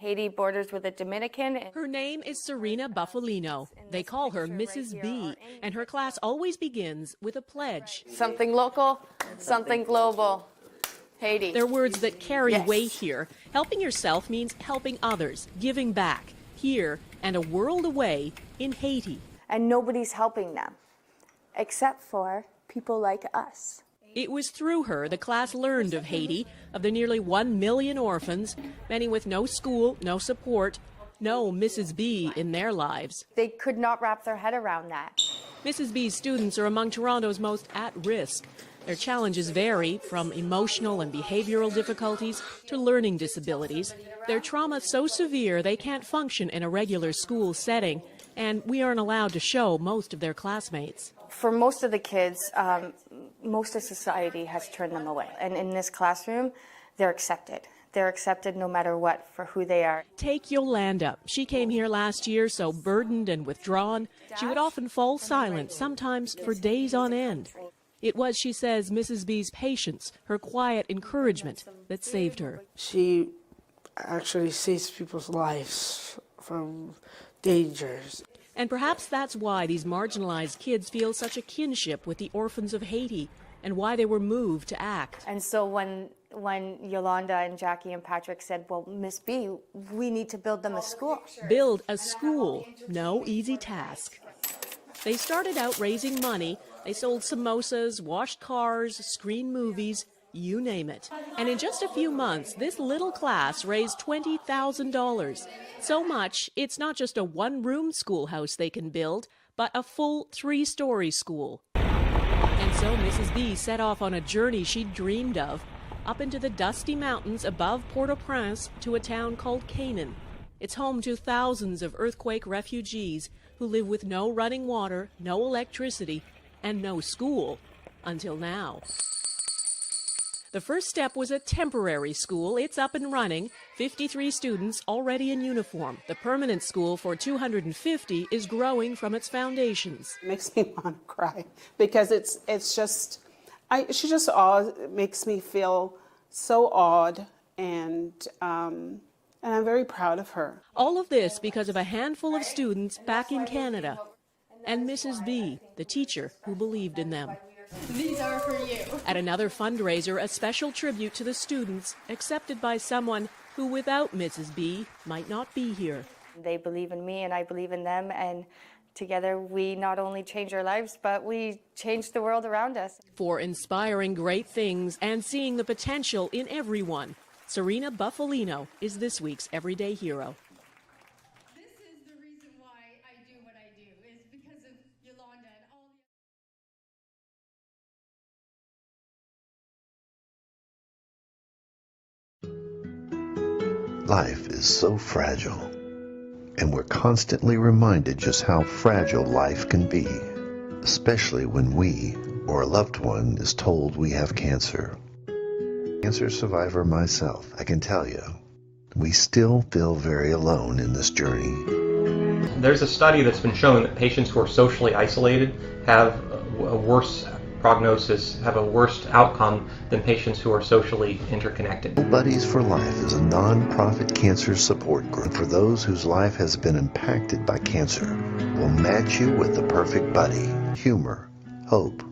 Haiti borders with the Dominican. Her name is Serena Buffalino. They call her Mrs. B, and her class always begins with a pledge. Something local, something global. Haiti. They're words that carry Yes. weight here. Helping yourself means helping others, giving back, here and a world away in Haiti. And nobody's helping them, except for people like us. It was through her the class learned of Haiti, of the nearly 1 million orphans, many with no school, no support, no Mrs. B in their lives. They could not wrap their head around that. Mrs. B's students are among Toronto's most at risk. Their challenges vary from emotional and behavioral difficulties to learning disabilities. Their trauma is so severe they can't function in a regular school setting, and we aren't allowed to show most of their classmates. For most of the kids, most of society has turned them away. And in this classroom, they're accepted. They're accepted no matter what for who they are. Take Yolanda. She came here last year so burdened and withdrawn, she would often fall silent, sometimes for days on end. It was, she says, Mrs. B's patience, her quiet encouragement, that saved her. She actually saves people's lives from dangers. And perhaps that's why these marginalized kids feel such a kinship with the orphans of Haiti, and why they were moved to act. And so when Yolanda and Jackie and Patrick said, well, Miss B, we need to build them a school. Build a school, no easy task. They started out raising money. They sold samosas, washed cars, screened movies, you name it. And in just a few months, this little class raised $20,000. So much, it's not just a one-room schoolhouse they can build, but a full 3-story school. And so Mrs. B set off on a journey she'd dreamed of, up into the dusty mountains above Port-au-Prince to a town called Canaan. It's home to thousands of earthquake refugees who live with no running water, no electricity, and no school, until now. The first step was a temporary school. It's up and running, 53 students already in uniform. The permanent school for 250 is growing from its foundations. It makes me want to cry because she just makes me feel so awed, and I'm very proud of her. All of this because of a handful of students back in Canada and Mrs. B, the teacher who believed in them. These are for you. At another fundraiser, a special tribute to the students, accepted by someone who, without Mrs. B, might not be here. They believe in me and I believe in them, and together we not only change our lives, but we change the world around us. For inspiring great things and seeing the potential in everyone, Serena Buffalino is this week's Everyday Hero. This is the reason why I do what I do, is because of Yolanda and all the... Life is so fragile, and we're constantly reminded just how fragile life can be, especially when we or a loved one is told we have cancer. Cancer survivor myself, I can tell you, we still feel very alone in this journey. There's a study that's been shown that patients who are socially isolated have a worse prognosis, have a worse outcome than patients who are socially interconnected. Buddies for Life is a non-profit cancer support group for those whose life has been impacted by cancer. We'll match you with the perfect buddy. Humor, hope,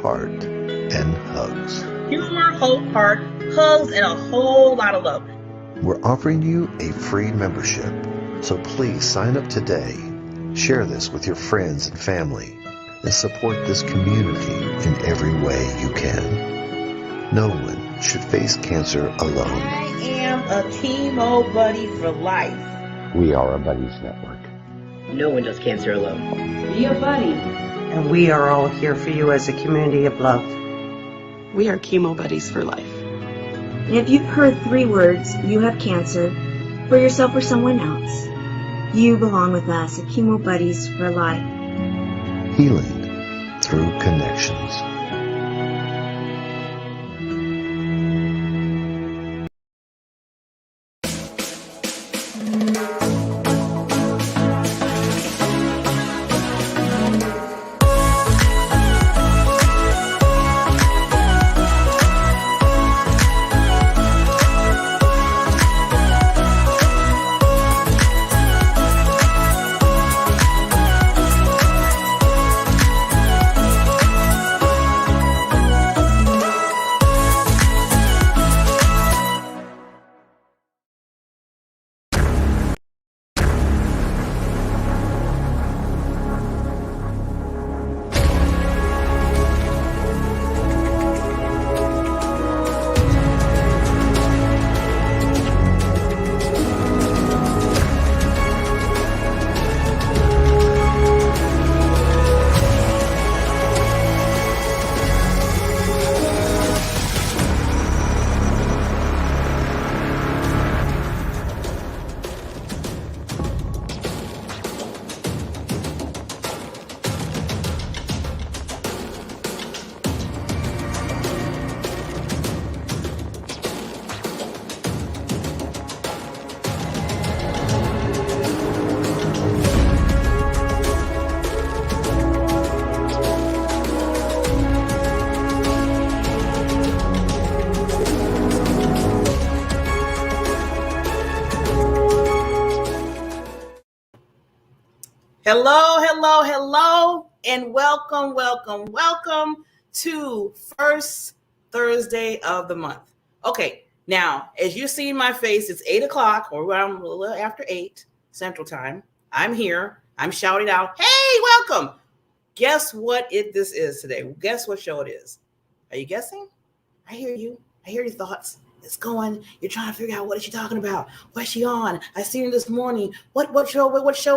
heart, and hugs. Humor, hope, heart, hugs, and a whole lot of love. We're offering you a free membership, so please sign up today. Share this with your friends and family, and support this community in every way you can. No one should face cancer alone. I am a Chemo Buddy for life. We are a Buddies Network. No one does cancer alone. Be a buddy. And we are all here for you as a community of love. We are Chemo Buddies for life. And if you've heard 3 words, you have cancer, for yourself or someone else, you belong with us at Chemo Buddies for life. Healing through connections. Hello, and welcome to first Thursday of the month. Okay, now, as you see my face, it's 8 o'clock, or around a little after 8 Central Time. I'm here. I'm shouting out, hey, welcome. Guess what this is today? Guess what show it is? Are you guessing? I hear you. I hear your thoughts. It's going. You're trying to figure out, what is she talking about? What's she on? I seen her this morning. What show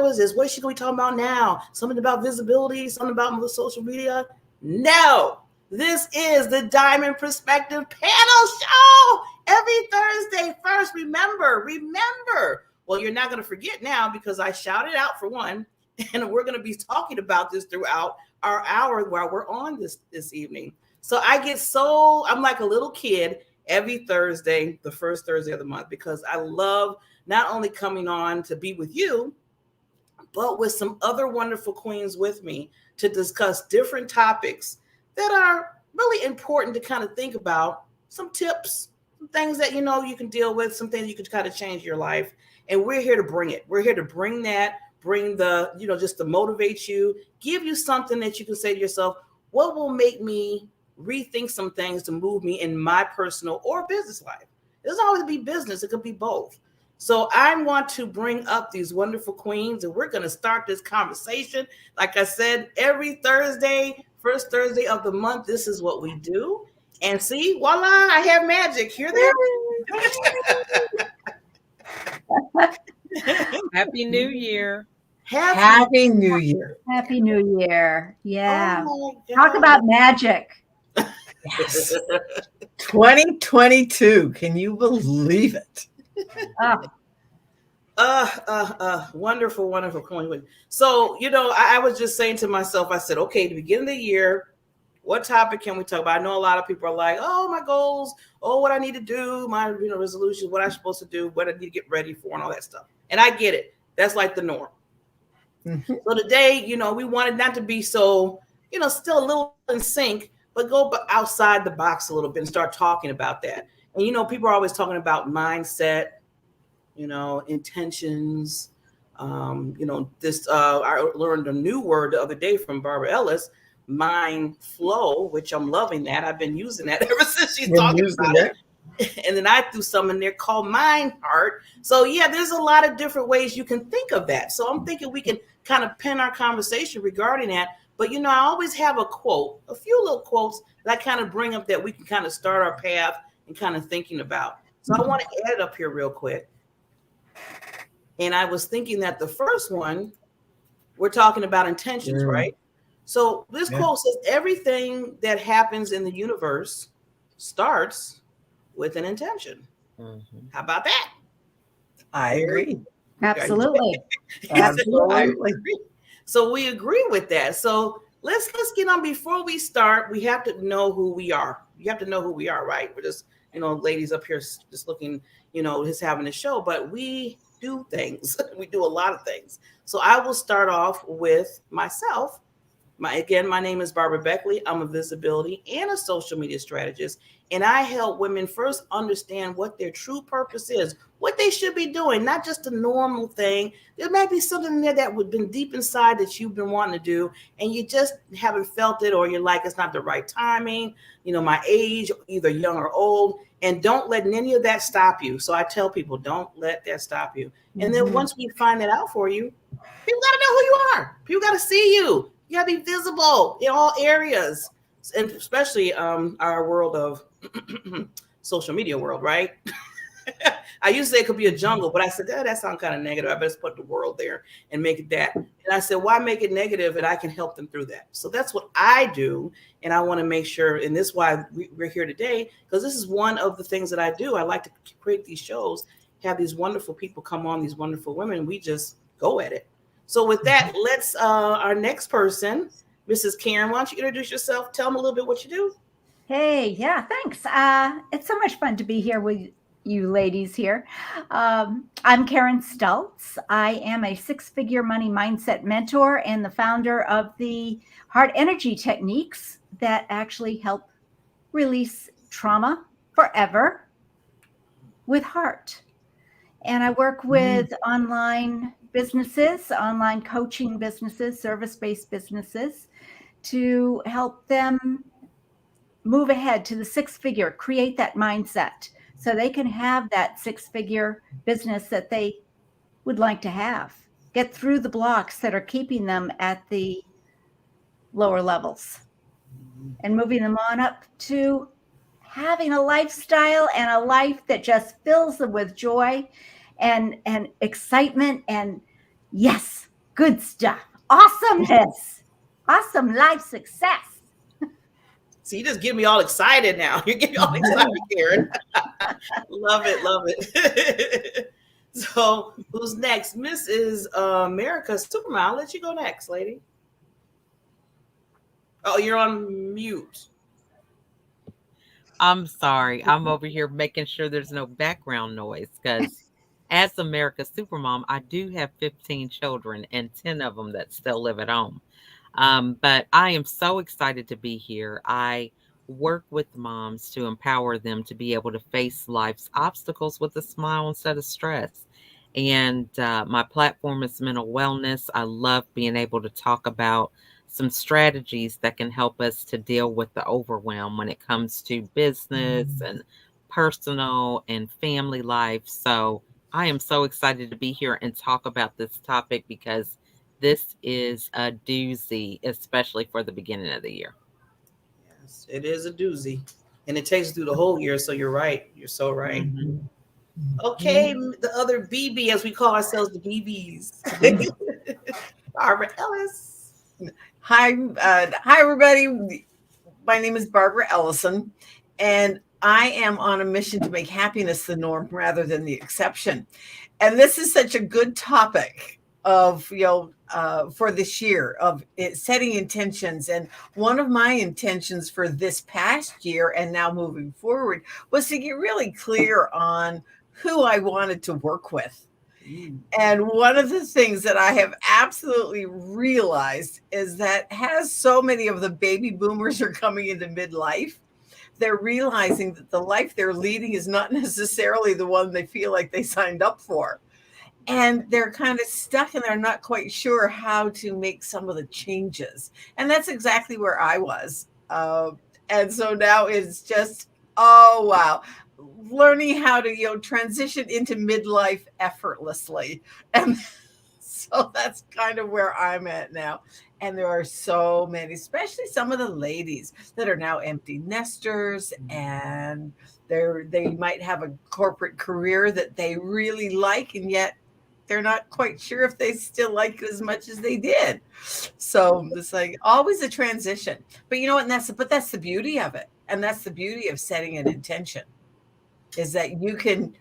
is this? What is she going to be talking about now? Something about visibility? Something about social media? No. This is the Diamond Perspective Panel Show every Thursday. First, remember. Well, you're not going to forget now because I shouted out for one, and we're going to be talking about this throughout our hour while we're on this evening. So I'm like a little kid every Thursday, the first Thursday of the month, because I love not only coming on to be with you, but with some other wonderful queens with me to discuss different topics that are really important to kind of think about, some tips, some things that you can deal with, some things you can kind of change your life. And we're here to bring it. We're here to bring the, just to motivate you, give you something that you can say to yourself, what will make me rethink some things to move me in my personal or business life? It doesn't always be business. It could be both. So I want to bring up these wonderful queens, and we're going to start this conversation. Like I said, every Thursday, first Thursday of the month, this is what we do. And see, voila, I have magic. Hear that? Happy New Year. Happy New Year. Happy New Year. Yeah. Oh Talk about magic. Yes. 2022. Can you believe it? Wonderful, wonderful coin. So, I was just saying to myself, I said, okay, to begin the year, what topic can we talk about? I know a lot of people are like, oh, my goals, what I need to do, my resolutions, what I'm supposed to do, what I need to get ready for, and all that stuff. And I get it. That's like the norm. Mm-hmm. So today, we wanted not to be so, still a little in sync, but go outside the box a little bit and start talking about that. And, people are always talking about mindset, intentions. I learned a new word the other day from Barbara Ellis, mind flow, which I'm loving that. I've been using that ever since she's talking about it. And then I threw some in there called mind heart. So yeah, there's a lot of different ways you can think of that. So I'm thinking we can kind of pin our conversation regarding that. But I always have a few little quotes that I kind of bring up that we can kind of start our path and kind of thinking about. So I want to add it up here real quick. And I was thinking that the first one, we're talking about intentions, right? So this quote says, everything that happens in the universe starts with an intention. Mm-hmm. How about that? I agree. Absolutely. Absolutely. So we agree with that. So let's get on. Before we start, we have to know who we are. You have to know who we are, right? We're just, ladies up here just looking, just having a show, but we do things. We do a lot of things. So I will start off with myself. My name is Barbara Beckley. I'm a visibility and a social media strategist, and I help women first understand what their true purpose is, what they should be doing, not just a normal thing. There might be something in there that would have been deep inside that you've been wanting to do, and you just haven't felt it, or you're like, it's not the right timing, my age, either young or old, and don't let any of that stop you. So I tell people, don't let that stop you. Mm-hmm. And then once we find that out for you, people got to know who you are. People got to see you. You got to be visible in all areas, and especially our world of social media world, right? I used to say it could be a jungle, but I said, that sounds kind of negative. I better put the world there and make it that. And I said, why make it negative? And I can help them through that. So that's what I do. And I want to make sure, and this is why we're here today, because this is one of the things that I do. I like to create these shows, have these wonderful people come on, these wonderful women. We just go at it. So with that, let's our next person, Mrs. Karen, why don't you introduce yourself? Tell them a little bit what you do. Hey, yeah, thanks. It's so much fun to be here with you ladies here. I'm Karen Stultz. I am a six-figure money mindset mentor and the founder of the Heart Energy Techniques that actually help release trauma forever with heart. And I work with online businesses, online coaching businesses, service-based businesses, to help them move ahead to the six-figure, create that mindset so they can have that six-figure business that they would like to have, get through the blocks that are keeping them at the lower levels and moving them on up to having a lifestyle and a life that just fills them with joy and excitement and, yes, good stuff, awesomeness, awesome life success. So you just get me all excited now. You get me all excited, Karen. Love it, love it. So who's next? Mrs. America Supermom. I'll let you go next, lady. Oh, you're on mute. I'm sorry. I'm over here making sure there's no background noise because as America's Supermom, I do have 15 children and 10 of them that still live at home. But I am so excited to be here. I work with moms to empower them to be able to face life's obstacles with a smile instead of stress. And my platform is mental wellness. I love being able to talk about some strategies that can help us to deal with the overwhelm when it comes to business and personal and family life. So I am so excited to be here and talk about this topic because this is a doozy, especially for the beginning of the year. Yes, it is a doozy. And it takes us through the whole year. So you're right. You're so right. Okay, the other BB, as we call ourselves, the BBs. Barbara Ellis. Hi, everybody. My name is Barbara Ellison, and I am on a mission to make happiness the norm rather than the exception. And this is such a good topic of, for this year of setting intentions. And one of my intentions for this past year and now moving forward was to get really clear on who I wanted to work with. And one of the things that I have absolutely realized is that as so many of the baby boomers are coming into midlife, they're realizing that the life they're leading is not necessarily the one they feel like they signed up for. And they're kind of stuck and they're not quite sure how to make some of the changes. And that's exactly where I was. And so now it's just, oh, wow. Learning how to, transition into midlife effortlessly. And so that's kind of where I'm at now. And there are so many, especially some of the ladies that are now empty nesters, and they might have a corporate career that they really like, and yet they're not quite sure if they still like it as much as they did. So it's like always a transition. But you know what? That's the beauty of it. And that's the beauty of setting an intention, is that you can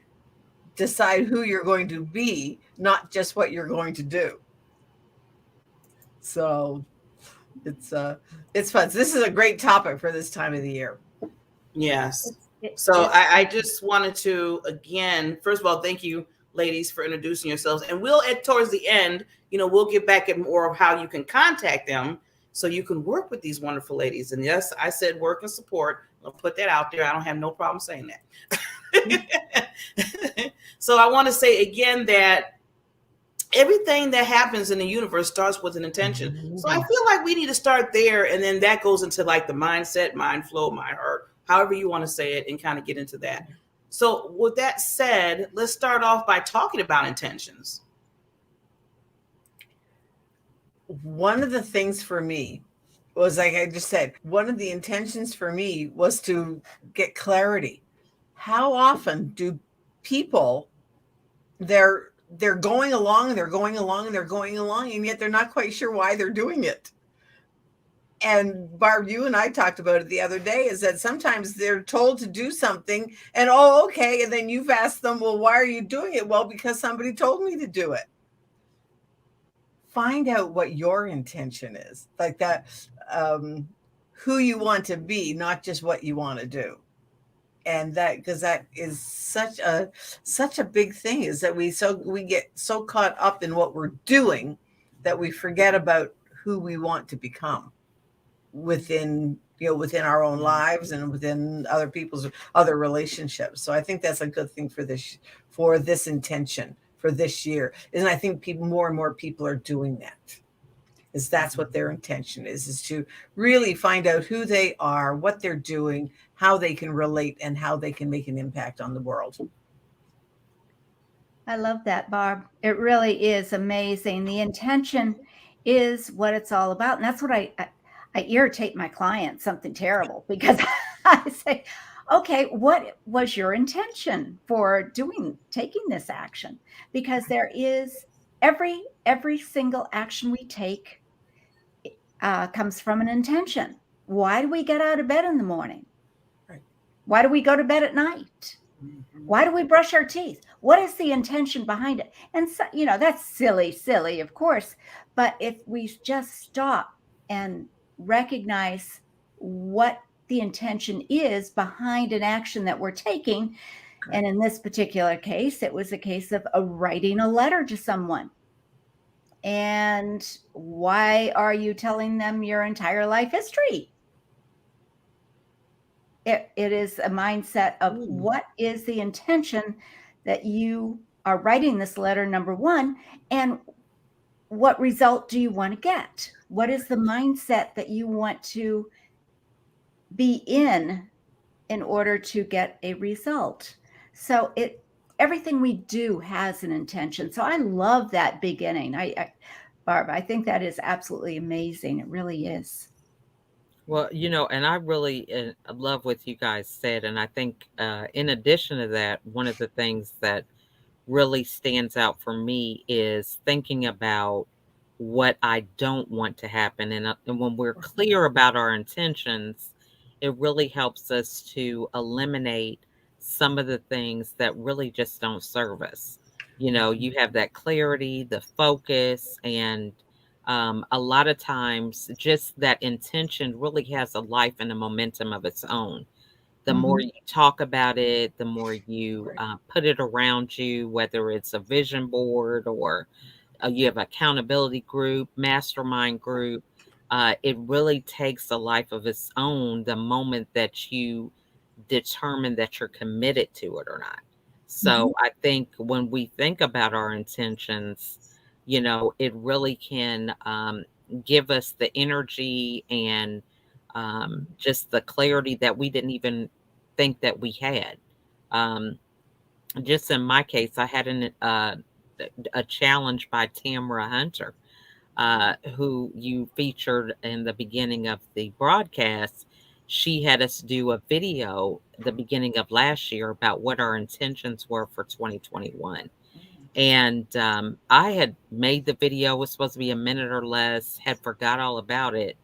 decide who you're going to be, not just what you're going to do. So it's fun. So this is a great topic for this time of the year. Yes. So I just wanted to, again, first of all, thank you, ladies, for introducing yourselves. And we'll, towards the end, we'll get back at more of how you can contact them so you can work with these wonderful ladies. And yes, I said work and support. I'll put that out there. I don't have no problem saying that. So I want to say again that everything that happens in the universe starts with an intention. So I feel like we need to start there, and then that goes into like the mindset, mind flow, mind heart, however you want to say it, and kind of get into that. So with that said, let's start off by talking about intentions. One of the things for me was, like I just said, one of the intentions for me was to get clarity. How often do people, they're going along and they're going along and they're going along, and yet they're not quite sure why they're doing it. And Barb, you and I talked about it the other day, is that sometimes they're told to do something and, oh, okay. And then you've asked them, well, why are you doing it? Well, because somebody told me to do it. Find out what your intention is, like that, who you want to be, not just what you want to do. And that, because that is such a big thing, is that we get so caught up in what we're doing that we forget about who we want to become within our own lives and within other people's other relationships. So I think that's a good thing for this intention for this year. And I think more and more people are doing that. That's what their intention is to really find out who they are, what they're doing, how they can relate, and how they can make an impact on the world. I love that, Barb. It really is amazing. The intention is what it's all about. And that's what I irritate my clients something terrible, because I say, okay, what was your intention for taking this action? Because there is every single action we take comes from an intention. Why do we get out of bed in the morning? Right. Why do we go to bed at night? Why do we brush our teeth? What is the intention behind it? And so, that's silly, of course. But if we just stop and recognize what the intention is behind an action that we're taking, and in this particular case, it was a case of writing a letter to someone. And why are you telling them your entire life history? It is a mindset of what is the intention that you are writing this letter, number one, and what result do you want to get? What is the mindset that you want to be in order to get a result? So everything we do has an intention. So I love that beginning. Barb, I think that is absolutely amazing. It really is. Well, and I really love what you guys said. And I think in addition to that, one of the things that really stands out for me is thinking about what I don't want to happen. And when we're clear about our intentions, it really helps us to eliminate some of the things that really just don't serve us. You have that clarity, the focus, and a lot of times just that intention really has a life and a momentum of its own. The more you talk about it, the more you put it around you, whether it's a vision board or you have accountability group, mastermind group, it really takes a life of its own the moment that you determine that you're committed to it or not. So I think when we think about our intentions, it really can give us the energy and just the clarity that we didn't even think that we had. Just in my case, I had a challenge by Tamara Hunter, who you featured in the beginning of the broadcast. She had us do a video the beginning of last year about what our intentions were for 2021. And I had made the video, it was supposed to be a minute or less, had forgot all about it.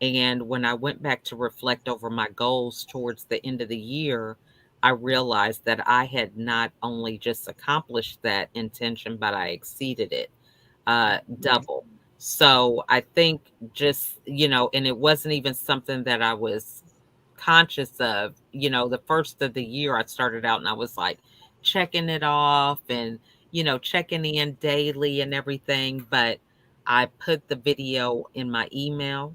And when I went back to reflect over my goals towards the end of the year, I realized that I had not only just accomplished that intention, but I exceeded it double. So I think just, and it wasn't even something that I was conscious of. The first of the year I started out and I was like checking it off and, checking in daily and everything. But I put the video in my email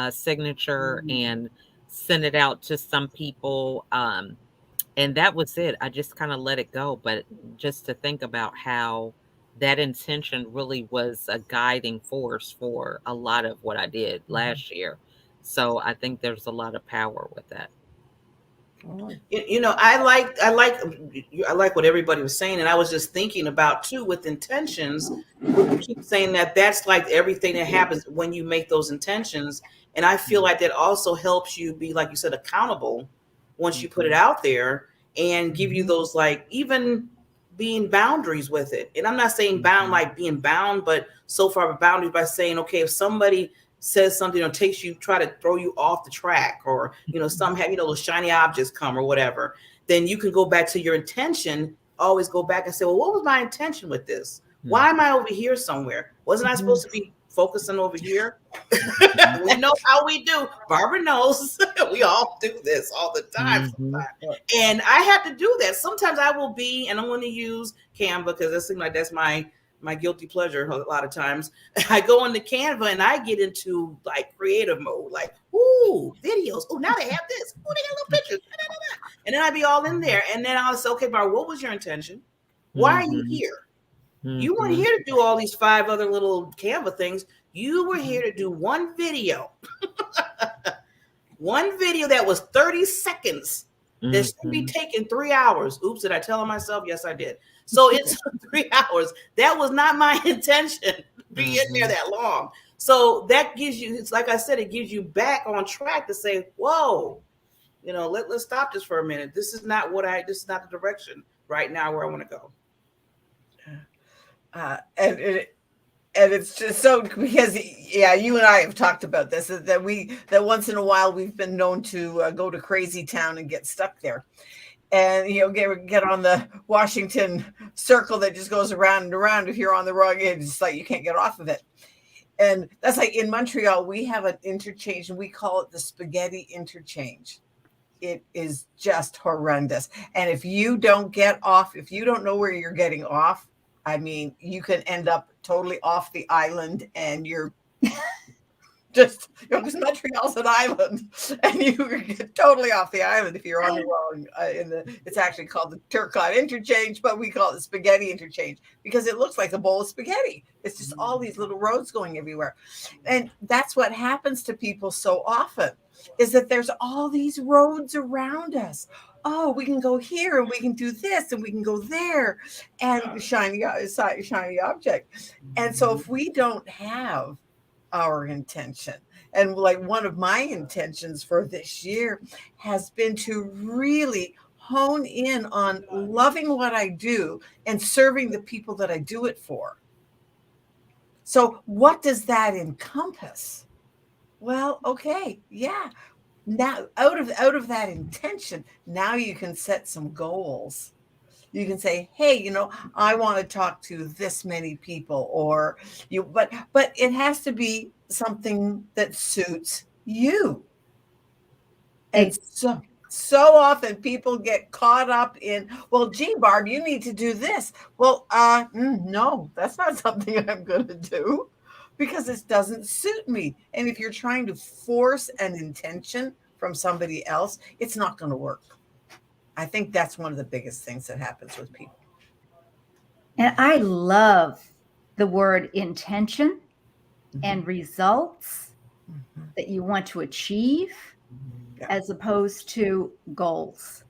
signature and sent it out to some people. And that was it. I just kind of let it go. But just to think about how that intention really was a guiding force for a lot of what I did last year. So I think there's a lot of power with that. I like what everybody was saying, and I was just thinking about too with intentions. We keep saying that that's like everything that happens when you make those intentions, and I feel like that also helps you be, like you said, accountable once you put it out there, and give you those, like, even being boundaries with it. And I'm not saying bound like being bound, but so far boundaries by saying, okay, if somebody says something or try to throw you off the track, or some have those shiny objects come or whatever, then you can go back to your intention. Always go back and say, well, what was my intention with this? Why am I over here somewhere? Wasn't I supposed to be focusing over here? We know how we do. Barbara knows. We all do this all the time. And I have to do that. Sometimes I will be, and I'm going to use Canva because it seems like that's my guilty pleasure a lot of times. I go into Canva and I get into like creative mode, like, ooh, videos. Oh, now they have this. Oh, they got little pictures. And then I'd be all in there. And then I'll say, okay, Barbara, what was your intention? Why are you here? You weren't here to do all these 5 other little Canva things. You were here to do one video. One video that was 30 seconds that should be taking 3 hours. Oops, did I tell myself? Yes, I did. So it's 3 hours. That was not my intention to be in there that long. So that gives you, it's like I said, it gives you back on track to say, whoa, you know, let's stop this for a minute. This is not this is not the direction right now where I want to go. And it's just so, because you and I have talked about this, that once in a while we've been known to go to Crazy Town and get stuck there, and get on the Washington Circle that just goes around and around. If you're on the wrong end, it's like you can't get off of it. And that's like in Montreal, we have an interchange and we call it the spaghetti interchange. It is just horrendous. And if you don't get off, if you don't know where you're getting off, I mean, you can end up totally off the island, and you're just, because Montreal's an island, and you get totally off the island if you're on the wrong. It's actually called the Turcotte Interchange, but we call it the Spaghetti Interchange because it looks like a bowl of spaghetti. It's just all these little roads going everywhere, and that's what happens to people so often. Is that there's all these roads around us. Oh, we can go here and we can do this and we can go there, and shiny object. And so if we don't have our intention, and like one of my intentions for this year has been to really hone in on loving what I do and serving the people that I do it for. So what does that encompass? Well, okay, yeah. Now, out of that intention, now you can set some goals. You can say, hey, I want to talk to this many people, or but it has to be something that suits you. And so often people get caught up in, well, gee, Barb, you need to do this. Well, no, that's not something I'm going to do, because it doesn't suit me. And if you're trying to force an intention from somebody else, it's not going to work. I think that's one of the biggest things that happens with people. And I love the word intention and results that you want to achieve as opposed to goals.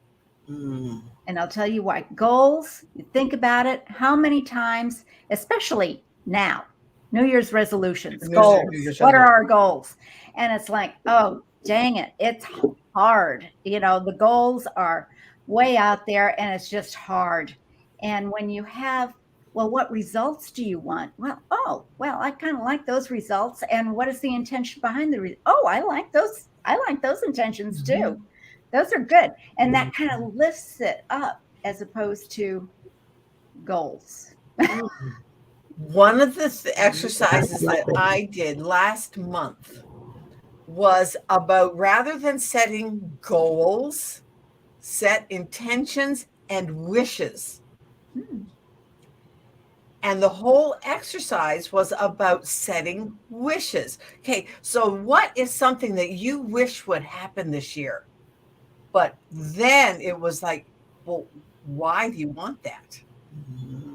And I'll tell you why. Goals, you think about it, how many times, especially now, New Year's resolutions, goals. What are our goals? And it's like, oh, dang it, it's hard. The goals are way out there and it's just hard. And when you have, well, what results do you want? Well, I kind of like those results. And what is the intention behind the I like those. I like those intentions too. Those are good. And that kind of lifts it up as opposed to goals. One of the exercises that I did last month was about, rather than setting goals, set intentions and wishes. And the whole exercise was about setting wishes. Okay, so what is something that you wish would happen this year? But then it was like, well, why do you want that?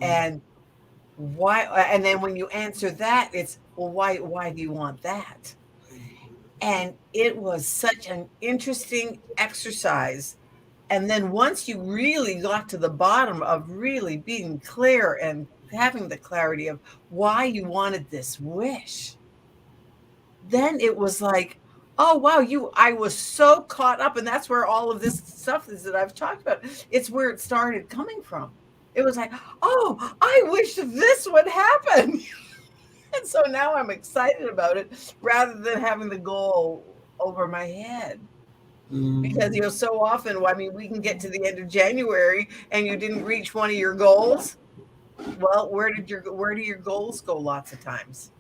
And why? And then when you answer that, it's, well, why do you want that? And it was such an interesting exercise. And then once you really got to the bottom of really being clear and having the clarity of why you wanted this wish, then it was like, oh, wow, I was so caught up. And that's where all of this stuff is that I've talked about. It's where it started coming from. It was like, oh, I wish this would happen. And so now I'm excited about it rather than having the goal over my head. Because, so often, we can get to the end of January and you didn't reach one of your goals. Well, where do your goals go lots of times?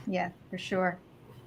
Yeah, for sure.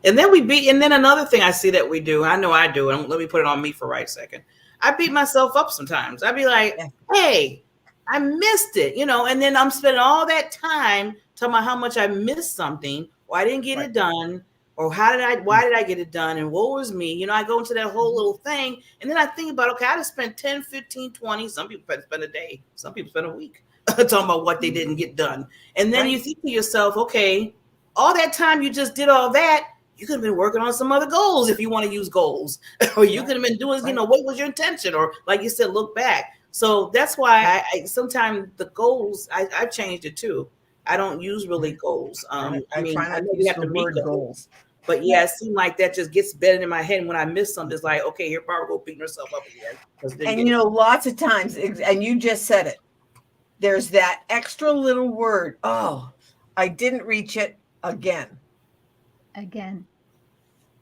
And then and then another thing I see that we do, I know I do, and let me put it on me for right second. I beat myself up sometimes. I'd be like, hey, I missed it, and then I'm spending all that time talking about how much I missed something, or I didn't get it done, or why did I get it done, and what was me? I go into that whole little thing, and then I think about, okay, I just spent 10, 15, 20, some people spend a day, some people spend a week talking about what they didn't get done. And then you think to yourself, okay, all that time you just did all that, you could have been working on some other goals if you want to use goals. Or you could have been doing, what was your intention? Or like you said, look back. So that's why I sometimes the goals, I've changed it too. I don't use really goals. I mean, try not I know to we use have the to meet word goals. But yeah, it seemed like that just gets better in my head. And when I miss something, it's like, okay, here Barbara go beating herself up again. And lots of times, and you just said it, there's that extra little word. Oh, I didn't reach it again.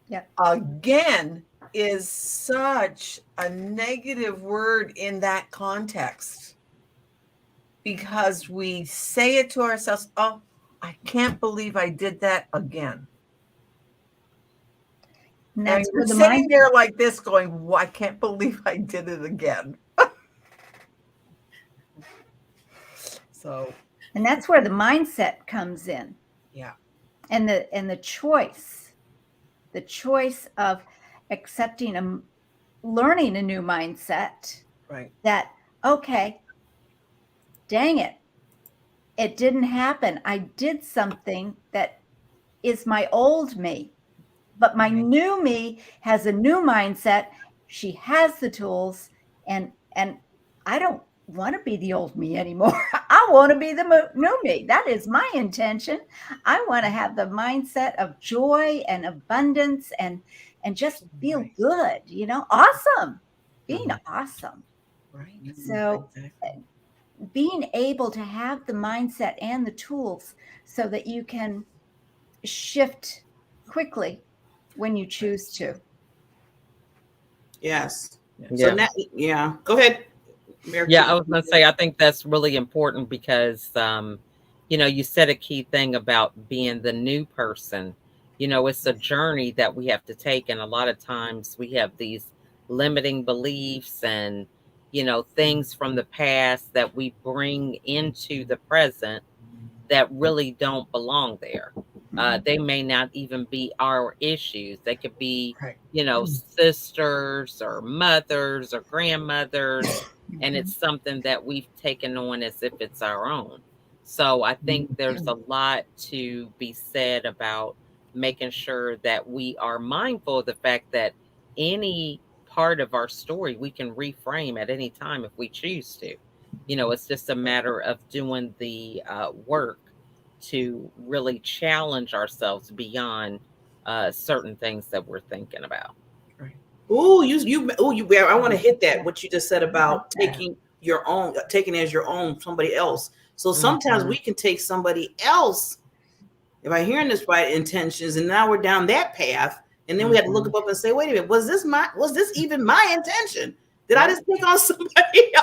Yep. Again is such a negative word in that context, because we say it to ourselves. Oh, I can't believe I did that again. And And that's you're where the sitting mind, there like this going, I can't believe I did it again. So, and that's where the mindset comes in. yeah. And the choice of accepting learning a new mindset, Right. that, okay, dang it, it didn't happen. I did something that is my old me, but my new me has a new mindset. She has the tools, and I don't want to be the old me anymore. I want to be the new me. That is my intention. I want to have the mindset of joy and abundance and just feel good, awesome, being awesome. Right. So being able to have the mindset and the tools so that you can shift quickly when you choose to. Yes. Yeah. So now, go ahead. Mary. Yeah, I was going to say, I think that's really important because, you said a key thing about being the new person. It's a journey that we have to take. And a lot of times we have these limiting beliefs and, things from the past that we bring into the present that really don't belong there. They may not even be our issues. They could be, sisters or mothers or grandmothers. And it's something that we've taken on as if it's our own. So I think there's a lot to be said about making sure that we are mindful of the fact that any part of our story we can reframe at any time if we choose to. It's just a matter of doing the work to really challenge ourselves beyond certain things that we're thinking about. Oh, I want to hit that. What you just said about taking as your own somebody else. So sometimes we can take somebody else, if I'm hearing this right, intentions, and now we're down that path, and then we have to look up and say, wait a minute, was this even my intention? Did I just take on somebody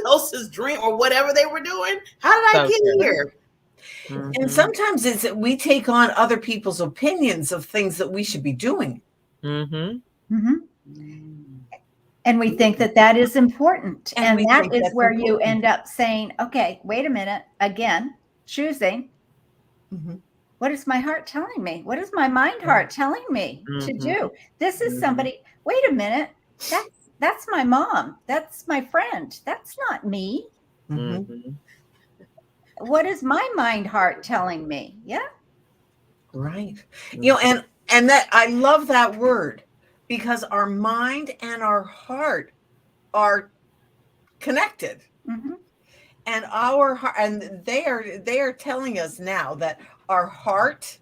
else's dream or whatever they were doing? How did I get here? And sometimes it's that we take on other people's opinions of things that we should be doing. And we think that is important. And that is where you end up saying, okay, wait a minute, again, choosing. What is my heart telling me? What is my mind heart telling me to do? This is somebody, wait a minute, that's my mom. That's my friend. That's not me. What is my mind heart telling me? Yeah. Right. And that I love that word, because our mind and our heart are connected. And our heart, and they are telling us now that our heart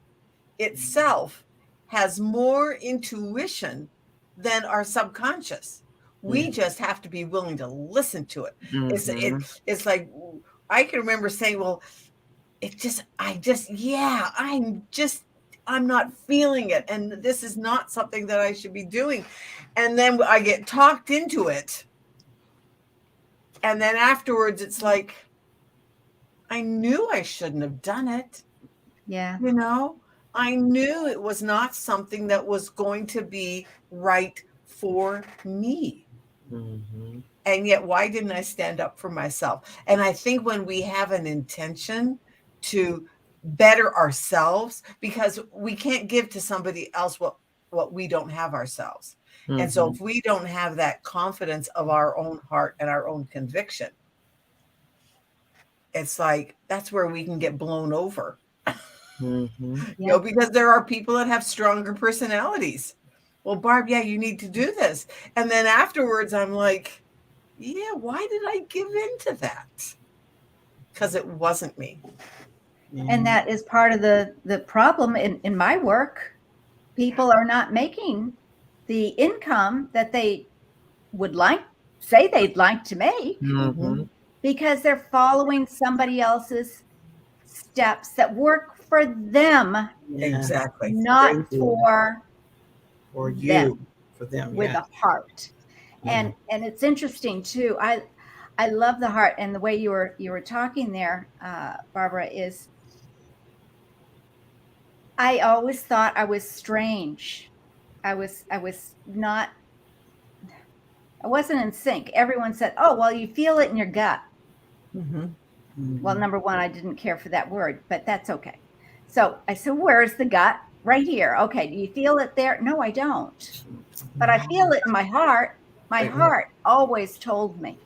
itself has more intuition than our subconscious. We just have to be willing to listen to it. It's like, I can remember saying, well, I'm not feeling it. And this is not something that I should be doing. And then I get talked into it. And then afterwards, it's like, I knew I shouldn't have done it. Yeah. I knew it was not something that was going to be right for me. And yet, why didn't I stand up for myself? And I think when we have an intention to better ourselves, because we can't give to somebody else what we don't have ourselves. And so if we don't have that confidence of our own heart and our own conviction, it's like that's where we can get blown over. Mm-hmm. You know, because there are people that have stronger personalities. Well, Barb, yeah, you need to do this. And then afterwards, I'm like, yeah, why did I give in to that? Because it wasn't me. And that is part of the problem in my work. People are not making the income that they would say they'd like to make Mm-hmm. because they're following somebody else's steps that work for them. Exactly. Not for you, them, for them, with a heart. And it's interesting too. I love the heart, and the way you were talking there, Barbara, is I always thought I was strange. I wasn't in sync. Everyone said, "Oh, well, you feel it in your gut." Well, number one, I didn't care for that word, but that's okay. So I said, "Where's the gut?" Right here. Okay. Do you feel it there? No, I don't. But I feel it in my heart. My heart always told me.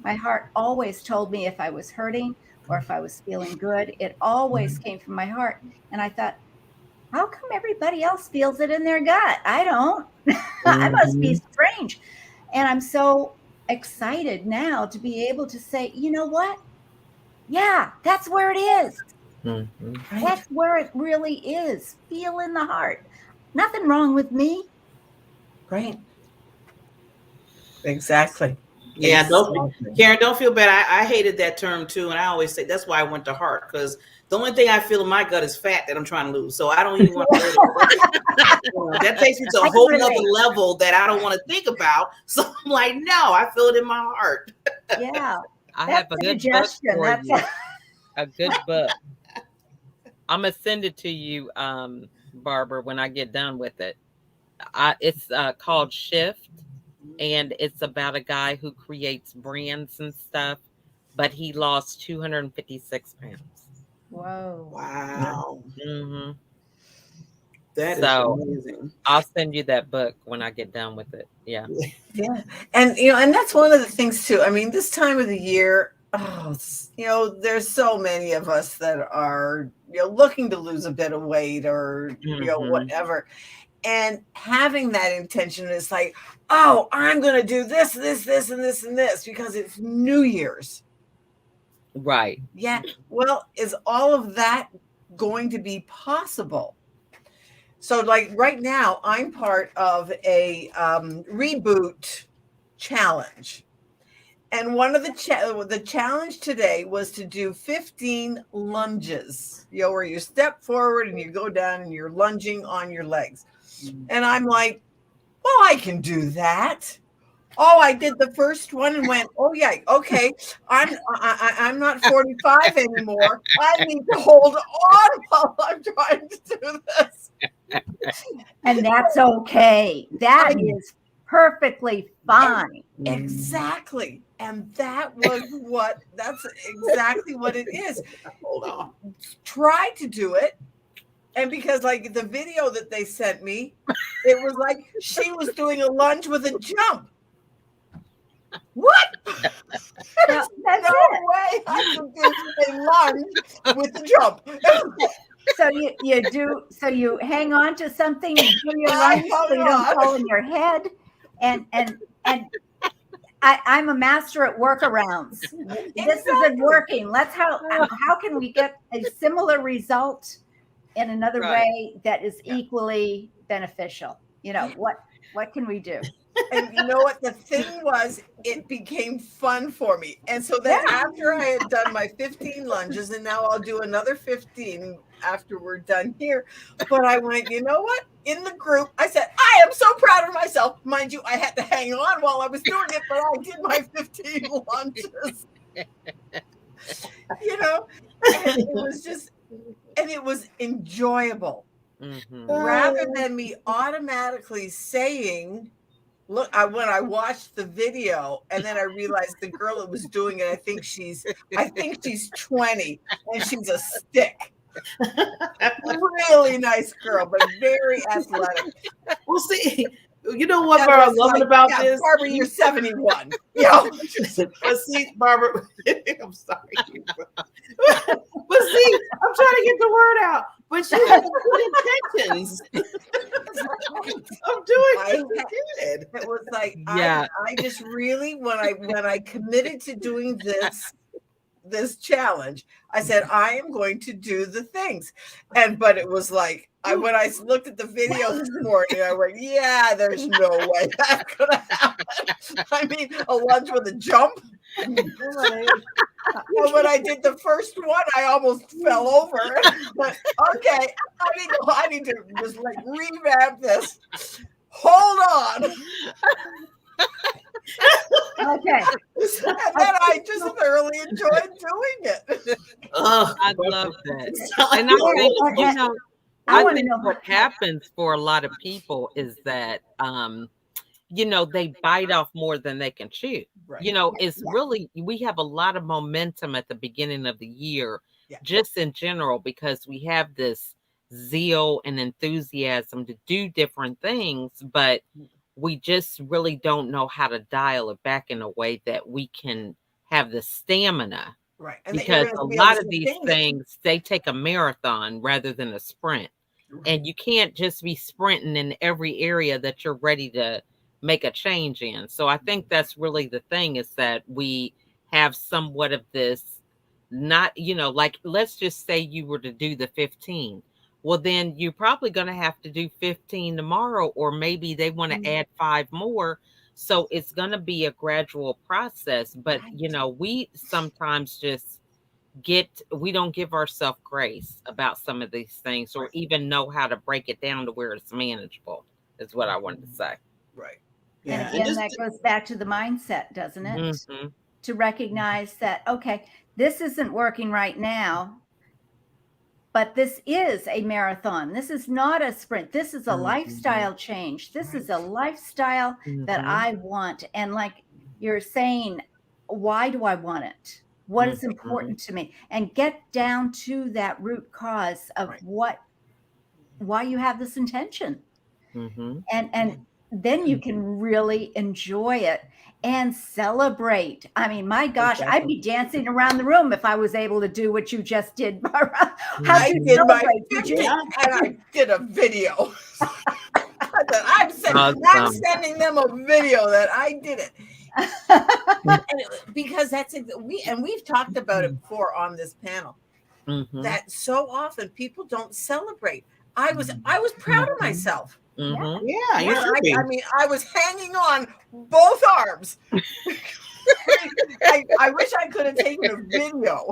My heart always told me if I was hurting or if I was feeling good. It always came from my heart. And I thought, how come everybody else feels it in their gut? I don't. I must be strange. And I'm so excited now to be able to say, you know what? Yeah, that's where it is. Mm-hmm. That's where it really is. Feel in the heart. Nothing wrong with me. Right. Exactly. Yeah, Karen, don't feel bad. I hated that term too, and I always say that's why I went to heart, because the only thing I feel in my gut is fat that I'm trying to lose. So I don't even want to. That takes me to a whole other level that I don't want to think about. So I'm like, no, I feel it in my heart. Yeah, I have a good book for you. A good book. I'm gonna send it to you, Barbara, when I get done with it. It's called Shift, and it's about a guy who creates brands and stuff, but he lost 256 pounds. Whoa! Wow! Mm-hmm. That is amazing. I'll send you that book when I get done with it. Yeah. Yeah, and and that's one of the things too. I mean, this time of the year, there's so many of us that are looking to lose a bit of weight or whatever. And having that intention is like, oh, I'm going to do this, this, this, and this, and this because it's New Year's. Right. Yeah. Well, is all of that going to be possible? So like right now, I'm part of a reboot challenge. And one of the challenge today was to do 15 lunges, where you step forward and you go down and you're lunging on your legs. And I'm like, well, I can do that. Oh, I did the first one and went, oh yeah, okay. I'm not 45 anymore. I need to hold on while I'm trying to do this. And that's okay. That is perfectly fine. Exactly. And that's exactly what it is. Hold on. Try to do it. And because like the video that they sent me, it was like she was doing a lunge with a jump. What? There's no way I can do a lunge with a jump. So you hang on to something, you do your lunge so you don't fall in your head. And I'm a master at workarounds. This isn't working. How can we get a similar result in another way that is equally beneficial? What can we do? And you know what the thing was, it became fun for me. And so then after I had done my 15 lunges, and now I'll do another 15 after we're done here. But I went, you know what? In the group, I said, I am so proud of myself. Mind you, I had to hang on while I was doing it, but I did my 15 lunges. And it was enjoyable. Mm-hmm. Rather than me automatically saying, look, when I watched the video and then I realized the girl that was doing it, I think she's 20 and she's a stick. Really nice girl, but very athletic. Well, see, You know what, Barbara, I'm loving about this? Barbara, you're 71. Yeah. But see, Barbara, I'm sorry. But see, I'm trying to get the word out. But you have good intentions. I'm doing good. It was like, Yeah. I just really, when I committed to doing this challenge, I said, I am going to do the things. But it was like, when I looked at the video this morning, I went, yeah, there's no way that's going to happen. I mean, a lunge with a jump. And when I did the first one, I almost fell over. But okay, I need to just like revamp this. Hold on. Okay. And then I just thoroughly enjoyed doing it. I love that. And I think, you know, I think what happens for a lot of people is that, you know, they bite off more than they can chew. Right. You know, it's really, we have a lot of momentum at the beginning of the year, just in general, because we have this zeal and enthusiasm to do different things, but we just really don't know how to dial it back in a way that we can have the stamina. Right. And because a lot of these things, they take a marathon rather than a sprint. And you can't just be sprinting in every area that you're ready to make a change in. So I think that's really the thing, is that we have somewhat of this, not, you know, like, let's just say you were to do the 15. Well, then you're probably going to have to do 15 tomorrow, or maybe they want to add 5 more. So it's going to be a gradual process. But, you know, we sometimes just we don't give ourselves grace about some of these things, or even know how to break it down to where it's manageable, is what I wanted to say. Right. And again, that goes back to the mindset, doesn't it? Mm-hmm. To recognize that, okay, this isn't working right now, but this is a marathon. This is not a sprint. This is a lifestyle change. This is a lifestyle that I want. And like you're saying, why do I want it? What is important to me? And get down to that root cause of why you have this intention. And then you can really enjoy it and celebrate. I mean, my gosh, I'd be dancing around the room if I was able to do what you just did, Barbara. I did my 50, and I did a video. I'm sending them a video that I did it. Because that's it. We've talked about it before on this panel. That so often people don't celebrate. I was proud of myself. Yeah, you should be. I mean, I was hanging on both arms. I wish I could have taken a video.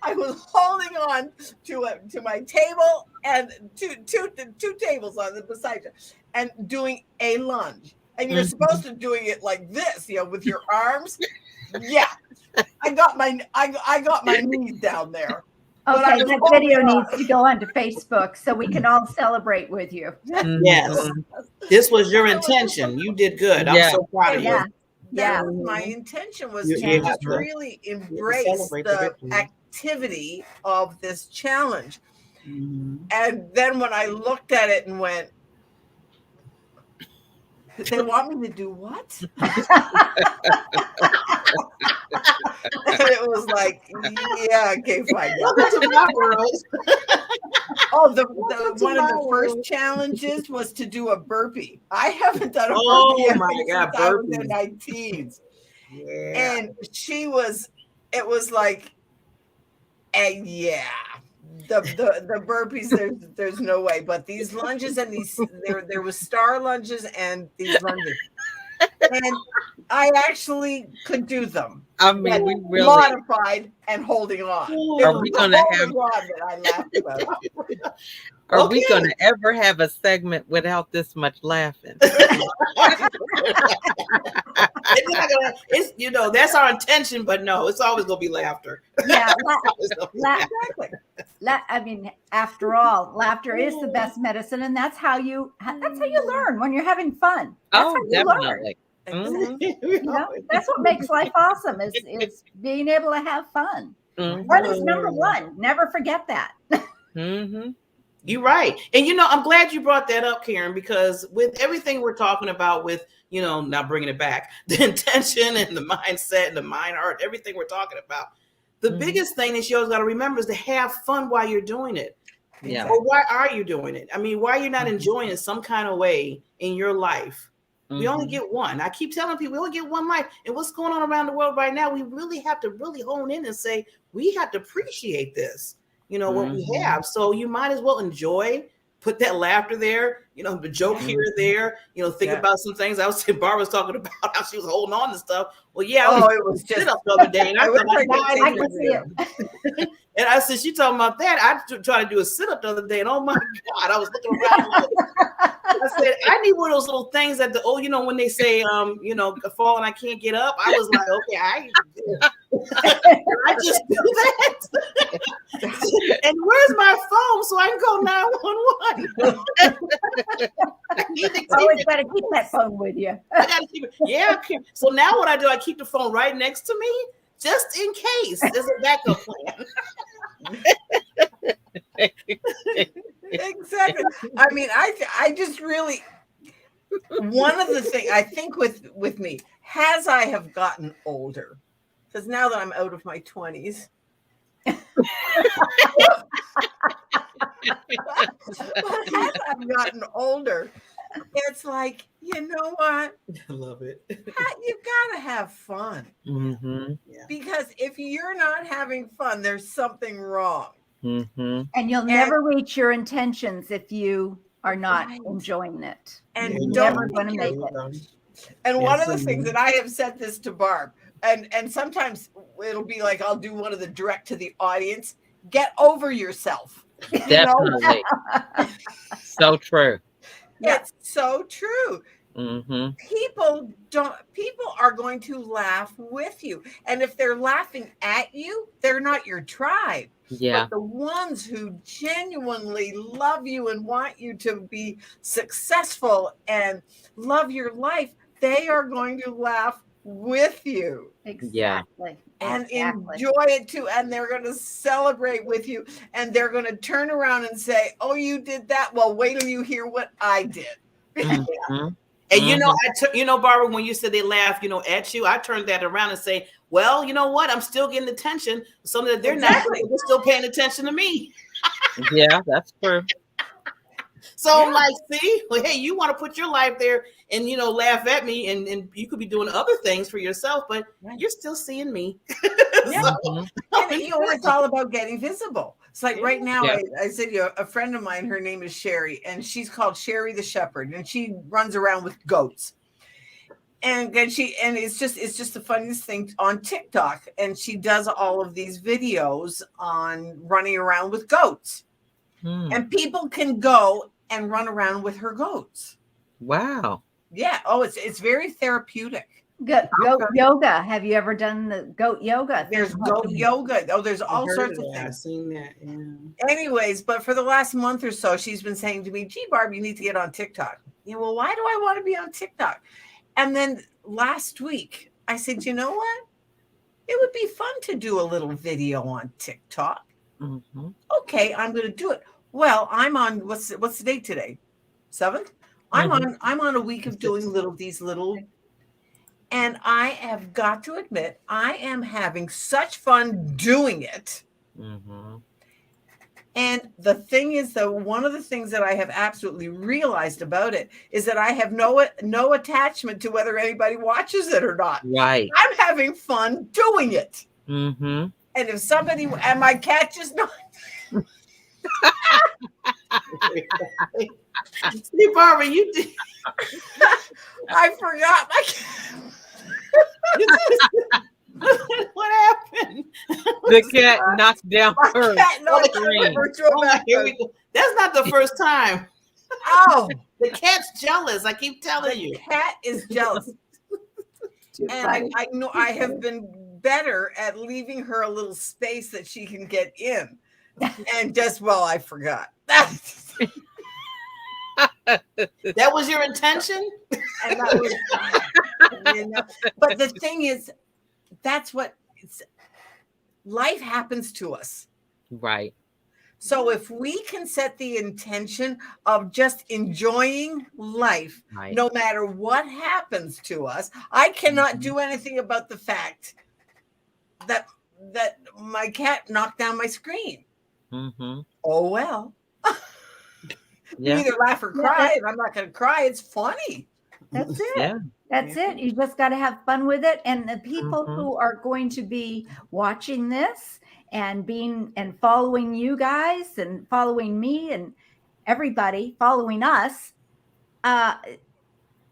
I was holding on to my table and two tables on the beside you, and doing a lunge. And you're supposed to doing it like this, you know, with your arms. Yeah, I got my knees down there. Okay, that video needs to go onto Facebook so we can all celebrate with you. Yes, this was your intention. You did good. I'm so proud of you. Yeah, my intention was to just really embrace the activity of this challenge. And then when I looked at it and went, they want me to do what? And it was like, yeah, okay, fine. Welcome to my world. Oh, one of the first challenges was to do a burpee. I haven't done a burpee since I was in my teens. Yeah. And it was like, and yeah. The burpees, there's no way. But these lunges and there was star lunges and these lunges. And I actually could do them. I mean, we really modified and holding on. Are we going to have? That I laughed about. Are we going to ever have a segment without this much laughing? It's you know, that's our intention, but no, it's always going to be laughter. Yeah, exactly. I mean, after all, laughter is the best medicine, and that's how you learn when you're having fun. That's how you definitely. You know, that's what makes life awesome is being able to have fun. Fun is number one. Never forget that. You're right. And I'm glad you brought that up, Karen, because with everything we're talking about with, now bringing it back, the intention and the mindset and the mind art, everything we're talking about, the biggest thing that you always got to remember is to have fun while you're doing it. Yeah. Or why are you doing it? I mean, why are you not enjoying it some kind of way in your life? We only get one. I keep telling people we only get one life. And what's going on around the world right now, we really have to really hone in and say, we have to appreciate this, what we have. So you might as well enjoy, put that laughter there, the joke here or there, think about some things. I was saying, Barbara was talking about how she was holding on to stuff. Well, yeah, it was just sit up the other day. And I it. And I said, she talking about that. I tried to do a sit-up the other day, and oh my God, I was looking around. I said, I need one of those little things that when they say, fall and I can't get up. I was like, okay, I just do that. And where's my phone so I can call 911? I need to always got to keep that phone with you. I got to keep it. Yeah. So now what I do, I keep the phone right next to me, just in case. There's a backup plan. Exactly. I mean, I just really, one of the things I think with me, as I have gotten older, because now that I'm out of my 20s, but as I've gotten older, it's like, you know what? I love it. You gotta have fun. Because if you're not having fun, there's something wrong. And you'll never reach your intentions if you are not enjoying it. And you're never going to make it. And one of the things that I have said this to Barb, and sometimes it'll be like I'll do one of the direct to the audience. Get over yourself. Definitely. So true. It's so true. People are going to laugh with you, and if they're laughing at you, they're not your tribe. But the ones who genuinely love you and want you to be successful and love your life, they are going to laugh with you. Exactly. And enjoy it too. And they're going to celebrate with you. And they're going to turn around and say, oh, you did that? Well, wait till you hear what I did. And Barbara, when you said they laugh, at you, I turned that around and say, well, you know what? I'm still getting attention. So that they're not, they're still paying attention to me. Yeah, that's true. So I'm like, see, well, hey, you want to put your life there and, laugh at me and you could be doing other things for yourself, but you're still seeing me. And it's all about getting visible. It's like right now, I said, a friend of mine, her name is Sherry, and she's called Sherry the Shepherd, and she runs around with goats. And it's just the funniest thing on TikTok. And she does all of these videos on running around with goats. And people can go and run around with her goats. Wow. Yeah. Oh, it's very therapeutic. Goat yoga. Have you ever done the goat yoga? There's goat yoga. Oh, there's all sorts of things. I've seen that. Yeah. Anyways, but for the last month or so, she's been saying to me, gee, Barb, you need to get on TikTok. Well, why do I want to be on TikTok? And then last week, I said, you know what? It would be fun to do a little video on TikTok. Okay, I'm going to do it. Well, I'm on, what's the date today? 7th? I'm on a week of doing these little, and I have got to admit, I am having such fun doing it. And the thing is, though, one of the things that I have absolutely realized about it is that I have no attachment to whether anybody watches it or not. Right. I'm having fun doing it. And if somebody, and my cat just not. See, Barbara, you did. I forgot my cat. What happened? The cat knocked down her screen. Here we go. That's not the first time. Oh, the cat's jealous. I keep telling you. The cat is jealous. And I know I have been better at leaving her a little space that she can get in. And just, I forgot. That was your intention? And that was, but the thing is, that's what life happens to us. Right. So if we can set the intention of just enjoying life, Right. no matter what happens to us, I cannot do anything about the fact that my cat knocked down my screen. Mm-hmm. Oh well. Yeah. You either laugh or cry, and I'm not going to cry. It's funny. That's it. Yeah. That's it. You just got to have fun with it. And the people Mhm. who are going to be watching this and following you guys and following me and everybody following us, hey,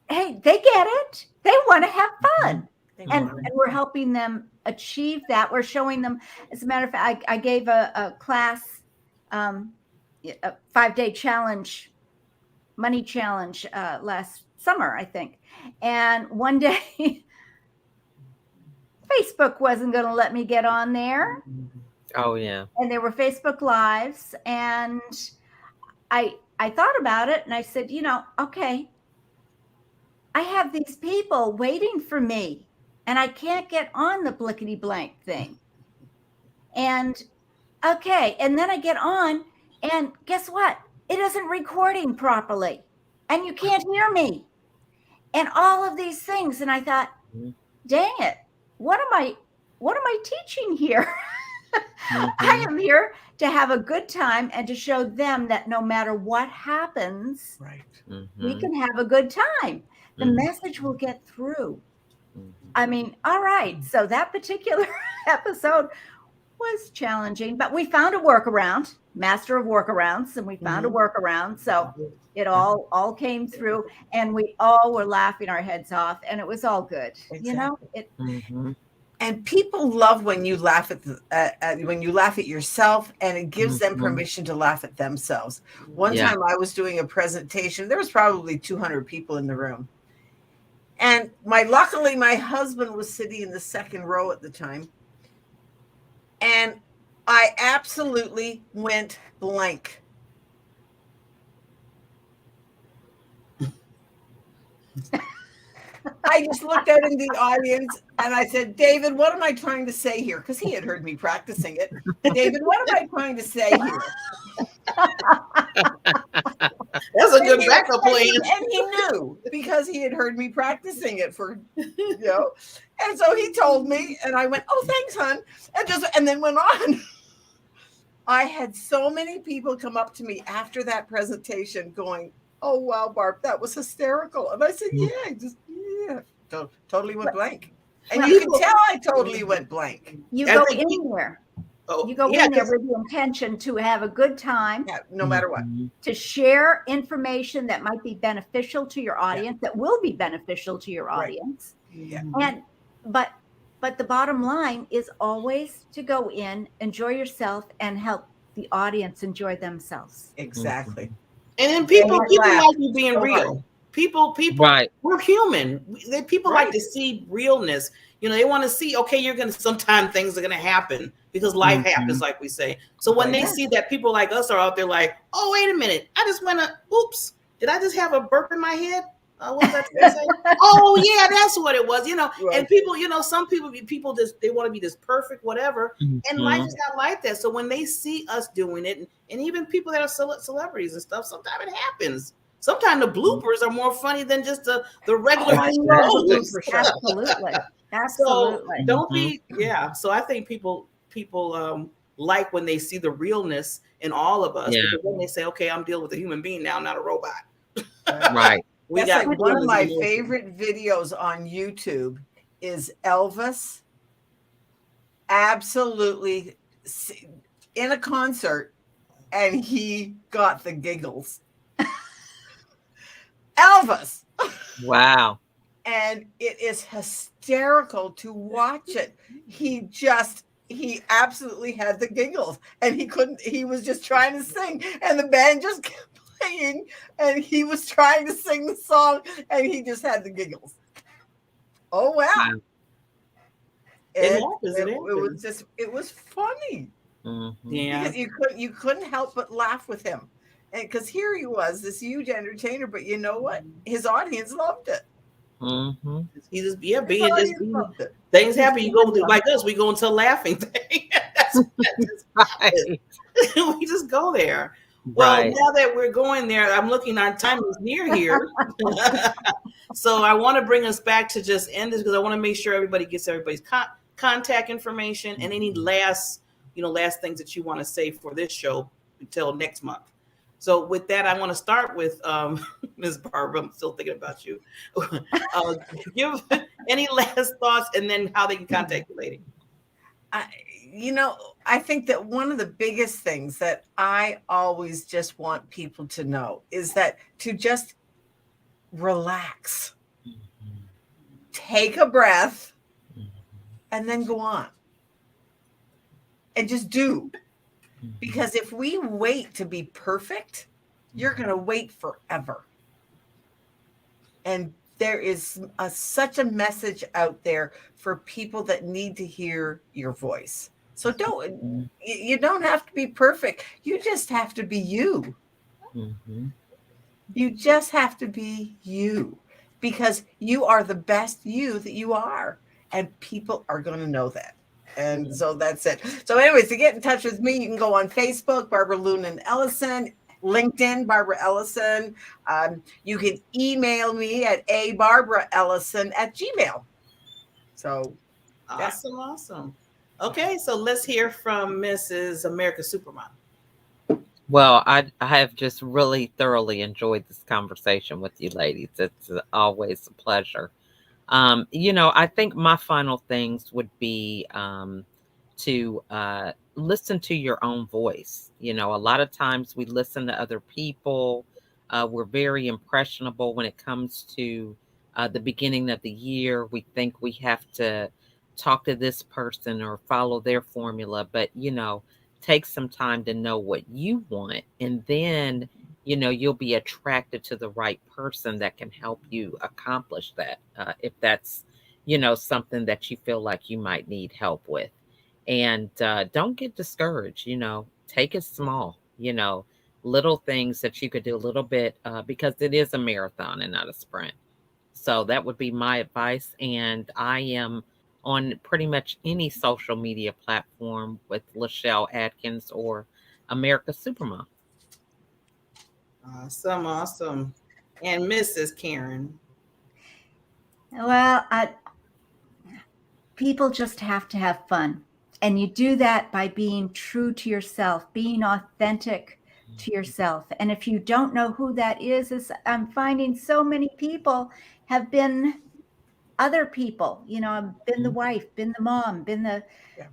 they get it. They want to have fun. And we're helping them achieve that. We're showing them. As a matter of fact, I gave a class, a 5-day challenge, money challenge last summer, I think. And one day, Facebook wasn't going to let me get on there. Oh yeah. And there were Facebook Lives. And I thought about it and I said, okay, I have these people waiting for me and I can't get on the blickety blank thing. And okay. And then I get on and guess what? It isn't recording properly and you can't hear me and all of these things. And I thought, dang it, what am I teaching here? I am here to have a good time and to show them that no matter what happens, we can have a good time. The message will get through. I mean, all right. So that particular episode was challenging, but we found a workaround, master of workarounds, and we found a workaround. So it all came through and we all were laughing our heads off and it was all good. And people love when you laugh when you laugh at yourself, and it gives them permission to laugh at themselves. One time I was doing a presentation. There was probably 200 people in the room. And luckily my husband was sitting in the second row at the time. And I absolutely went blank. I just looked out in the audience and I said, David, what am I trying to say here? Because he had heard me practicing it. David, what am I trying to say here? That's a good backup plan. And he knew because he had heard me practicing it for, And so he told me and I went, oh, thanks, hon. And then went on. I had so many people come up to me after that presentation going, oh, wow, Barb, that was hysterical. And I said, totally went blank. And you can tell I totally went blank. You go in there. You go in there with the intention to have a good time. No matter what. To share information that might be beneficial to your audience, that will be beneficial to your audience. But the bottom line is always to go in, enjoy yourself, and help the audience enjoy themselves. Exactly. And then people like you being real. People, right. We're human. People like to see realness. They want to see, okay, sometimes things are going to happen because life happens, like we say. So when they see that people like us are out there like, oh, wait a minute. I just went oops, did I just have a burp in my head? What was that say? Oh, yeah, that's what it was, And people, some people just, they want to be this perfect, whatever. And life is not like that. So when they see us doing it, and even people that are celebrities and stuff, sometimes it happens. Sometimes the bloopers are more funny than just the regular. Absolutely. So don't be, So I think people like when they see the realness in all of us. Because then they say, okay, I'm dealing with a human being now, not a robot. Right. That's like one of my favorite videos on YouTube is Elvis absolutely in a concert and he got the giggles. Elvis. Wow. And it is hysterical to watch it. He absolutely had the giggles and he was just trying to sing and the band just kept playing and he was trying to sing the song and he just had the giggles. Oh wow. It was funny. Yeah. Because you couldn't help but laugh with him. And because here he was, this huge entertainer, but you know what? His audience loved it. He just things happen. You go like us, we go into a laughing thing. That's Right. we just go there. Well, Right. now that we're going there, I'm looking, our time is near here. So I want to bring us back to just end this because I want to make sure everybody gets everybody's contact information and any last things that you want to say for this show until next month. So with that, I want to start with Ms. Barbara. I'm still thinking about you. Give any last thoughts and then how they can contact you, lady. I think that one of the biggest things that I always just want people to know is that to just relax, take a breath, and then go on. And just do. Because if we wait to be perfect, you're going to wait forever. And there is such a message out there for people that need to hear your voice. So you don't have to be perfect. You just have to be you. Mm-hmm. You just have to be you because you are the best you that you are. And people are going to know that. And so that's it. So anyways, to get in touch with me, you can go on Facebook, Barbara Lunan Ellison, LinkedIn, Barbara Ellison. You can email me at abarbaraellison@gmail.com. So awesome. Okay, so let's hear from Mrs. America Supermom. Well, I have just really thoroughly enjoyed this conversation with you ladies. It's always a pleasure. I think my final things would be to listen to your own voice. A lot of times we listen to other people. We're very impressionable when it comes to the beginning of the year. We think we have to talk to this person or follow their formula, but, take some time to know what you want. And then, you'll be attracted to the right person that can help you accomplish that. If that's, something that you feel like you might need help with. And don't get discouraged, take it small, little things that you could do a little bit because it is a marathon and not a sprint. So that would be my advice. And I am on pretty much any social media platform with Lachelle Atkins or America Supermom. Awesome. And Mrs. Karen. Well, people just have to have fun. And you do that by being true to yourself, being authentic to yourself. And if you don't know who that is I'm finding so many people have been other people, I've been the wife, been the mom, been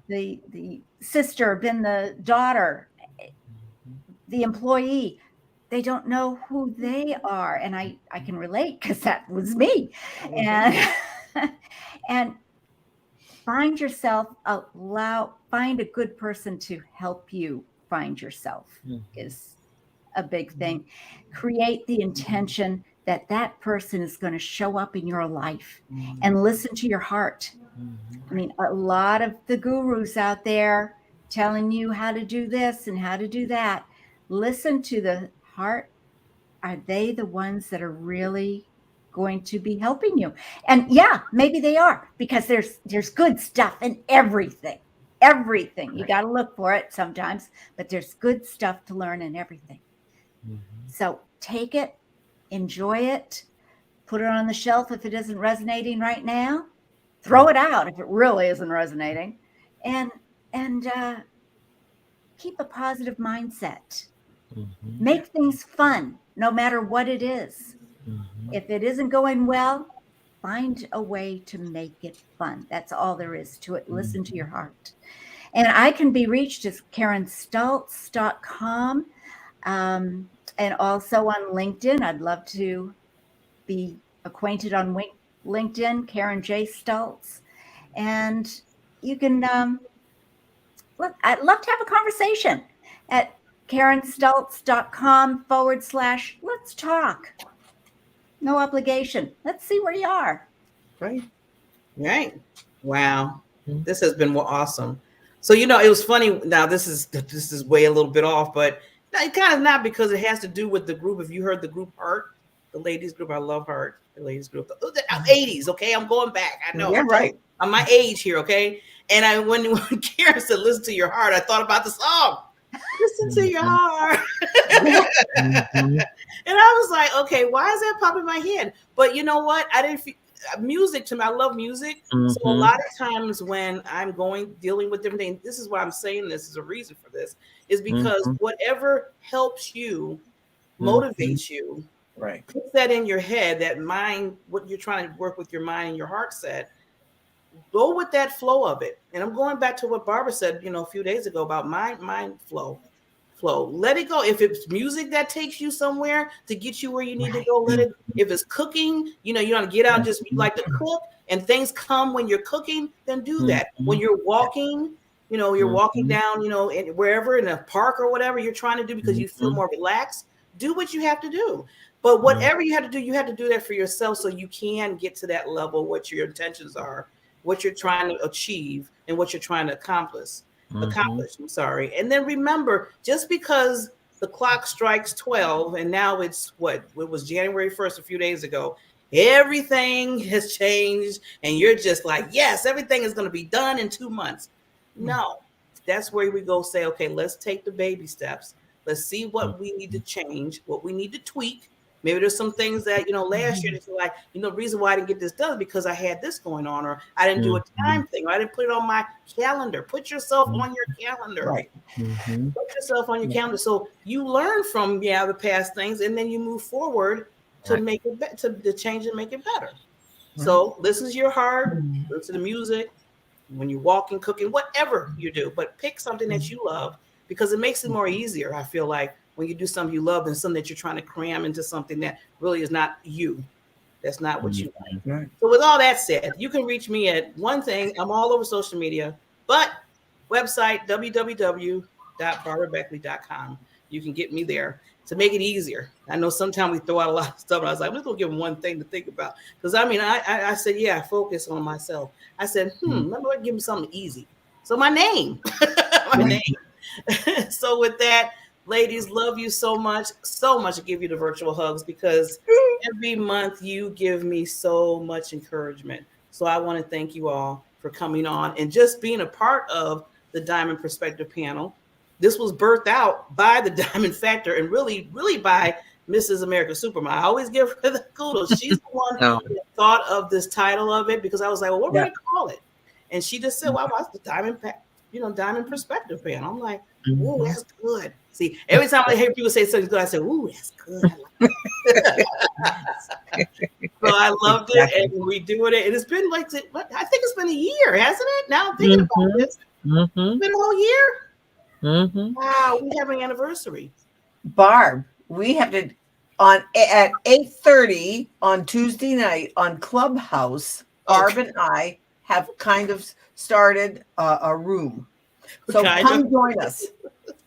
the sister, been the daughter, the employee. They don't know who they are. And I can relate because that was me. And find yourself, find a good person to help you find yourself is a big thing. Create the intention that person is going to show up in your life and listen to your heart. I mean, a lot of the gurus out there telling you how to do this and how to do that. Listen to the heart. Are they the ones that are really going to be helping you? And yeah, maybe they are, because there's good stuff in everything. You got to look for it sometimes, but there's good stuff to learn in everything. So take it, enjoy it, put it on the shelf if it isn't resonating right now, throw it out if it really isn't resonating, and keep a positive mindset. Make things fun, no matter what it is. If it isn't going well, find a way to make it fun. That's all there is to it. Listen to your heart. And I can be reached as KarenStultz.com. And also on LinkedIn. I'd love to be acquainted on LinkedIn, Karen J. Stultz. And you can, I'd love to have a conversation at KarenStultz.com/let's talk. No obligation. Let's see where you are. Right. Wow. This has been awesome. So, it was funny. Now, this is way a little bit off, but it kind of not, because it has to do with the group. If you heard the group Heart, the ladies group, I love Heart, the ladies group, the 80s. Okay. I'm going back. I know. Yeah, right. I'm my age here. Okay. And when Karen said, listen to your heart, I thought about the song. Listen to your heart. And I was like, okay, why is that popping in my head? But you know what? I didn't feel music to me. I love music. So a lot of times when I'm dealing with different things, this is why I'm saying this is a reason for this, is because whatever helps you, motivates you, right? Put that in your head, that mind, what you're trying to work with your mind and your heart set. Go with that flow of it. And I'm going back to what Barbara said, a few days ago about mind flow. Let it go. If it's music that takes you somewhere to get you where you need to go, let it. If it's cooking, you want to get out, just like to cook, and things come when you're cooking, then do that. When you're walking, you're walking down, wherever in a park or whatever you're trying to do because you feel more relaxed, do what you have to do. But whatever you have to do that for yourself so you can get to that level, what your intentions are, what you're trying to achieve, and what you're trying to accomplish. I'm sorry. And then remember, just because the clock strikes 12 and now it's it was January 1st a few days ago, everything has changed and you're just like, yes, everything is going to be done in 2 months. No, that's where we go say, okay, let's take the baby steps. Let's see what we need to change, what we need to tweak. Maybe there's some things that, last year, that like, the reason why I didn't get this done is because I had this going on, or I didn't do a time thing, or I didn't put it on my calendar. Put yourself on your calendar. Right. Put yourself on your calendar. So you learn from, the past things, and then you move forward to make it to change and make it better. So listen to your heart, listen to the music, when you're walking, cooking, whatever you do, but pick something that you love, because it makes it more easier, I feel like, when you do something you love than something that you're trying to cram into something that really is not you. That's not what you like. Right. So with all that said, you can reach me at one thing. I'm all over social media, but website, www.barbarabeckley.com. You can get me there to make it easier. I know sometimes we throw out a lot of stuff, and I was like, I'm just going to give them one thing to think about. Because, I said, I focus on myself. I said, let me give me something easy. So my name. So with that, ladies, love you so much. I give you the virtual hugs because every month you give me so much encouragement. So I want to thank you all for coming on and just being a part of the Diamond Perspective panel. This was birthed out by the Diamond Factor and really, really by Mrs. America Supermom. I always give her the kudos. She's the one that thought of this title of it because I was like, well, what are we going to call it? And she just said, well, what's the Diamond Perspective panel? I'm like, oh, that's good. See, every time I hear people say something good, I say, ooh, that's good. So I loved it, and we doing it. And it's been I think it's been a year, hasn't it? Now I'm thinking about this. It's been a whole year. Wow, we have an anniversary. Barb, we have to at 8:30 on Tuesday night on Clubhouse. Barb and I have kind of started a room, so come join us.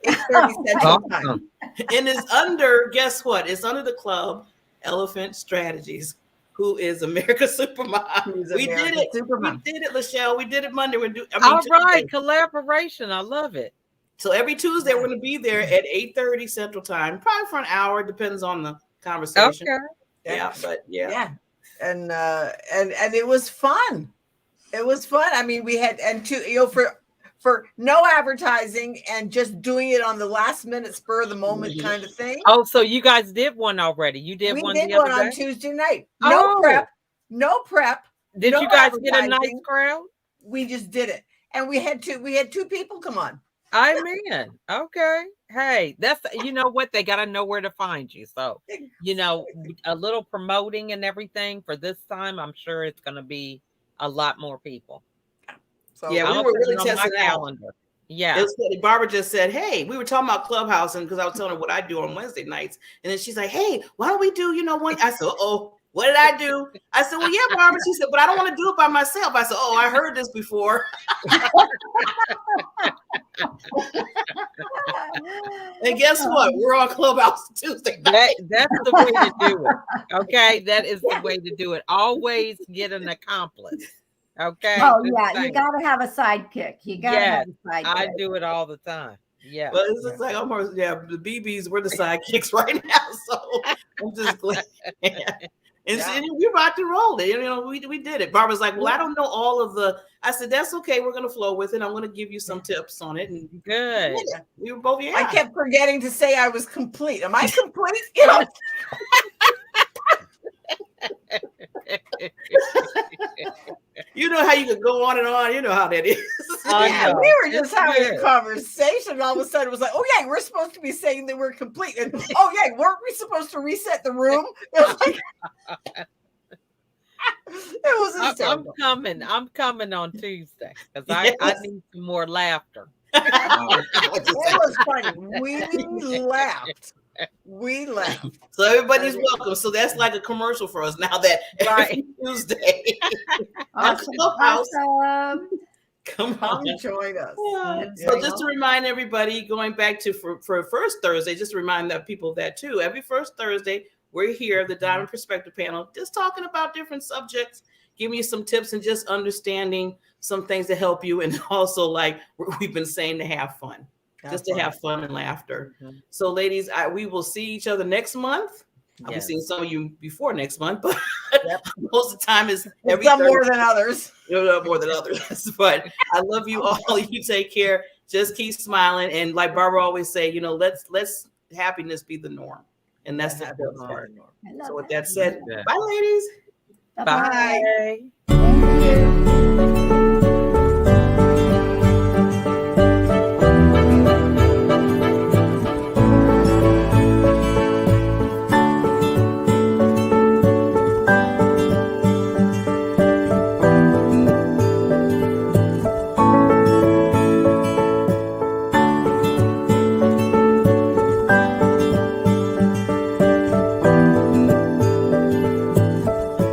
8:30 Central Time. And it's under, guess what? It's under the club Elephant Strategies, who is America Supermom. We did it, Lachelle. We did it Monday. All right, collaboration. I love it. So every Tuesday we're going to be there at 8:30 Central Time, probably for an hour. Depends on the conversation. Okay. Yeah. And it was fun. It was fun. I mean, we had for no advertising and just doing it on the last minute spur of the moment kind of thing. Oh, so you guys did one already. You did one the other day? On Tuesday night. No prep. Did you guys get a nice crowd? We just did it. And we had two people come on. I mean, okay. Hey, that's, you know what? They got to know where to find you. So, a little promoting and everything for this time, I'm sure it's going to be a lot more people. So we were really testing out. Yeah. It was funny. Barbara just said, hey, we were talking about Clubhouse, and because I was telling her what I do on Wednesday nights. And then she's like, hey, why don't we do, one? I said, what did I do? I said, well, yeah, Barbara. She said, but I don't want to do it by myself. I said, I heard this before. And guess what? We're on Clubhouse Tuesday night. That's the way to do it. Okay. That is the way to do it. Always get an accomplice. Okay. Oh, yeah. You got to have a sidekick. You got to have a sidekick. I do it all the time. Yeah. Well, it's just like almost, the BBs, we're the sidekicks right now. So I'm just glad. And we rocked and rolled it. You know, we did it. Barbara's like, well, I don't know all of the. I said, that's okay. We're going to flow with it. I'm going to give you some tips on it. And good. We were both, I kept forgetting to say I was complete. Am I complete? You know? You know how you could go on and on. You know how that is. Yeah, we were just having a conversation. All of a sudden, it was like, oh yeah, we're supposed to be saying that we're complete. And oh yeah, weren't we supposed to reset the room? It was I'm coming on Tuesday because I need some more laughter. It was funny. We laughed. We laughed. So everybody's welcome. So that's like a commercial for us now that every Tuesday. Awesome. Come on, join us. So just to remind everybody, going back to for first Thursday, just to remind the people of that too. Every first Thursday, we're here, the Diamond Perspective panel, just talking about different subjects, giving you some tips and just understanding some things to help you, and also like we've been saying, to have fun. Just to have fun and laughter. Mm-hmm. So, ladies, we will see each other next month. I'll be seeing some of you before next month, but most of the time is every some more than others. More than others. But I love you all. You take care. Just keep smiling, and like Barbara always say, you know, let's happiness be the norm, and that's the best part. So, with that said, bye, ladies. Bye. Bye.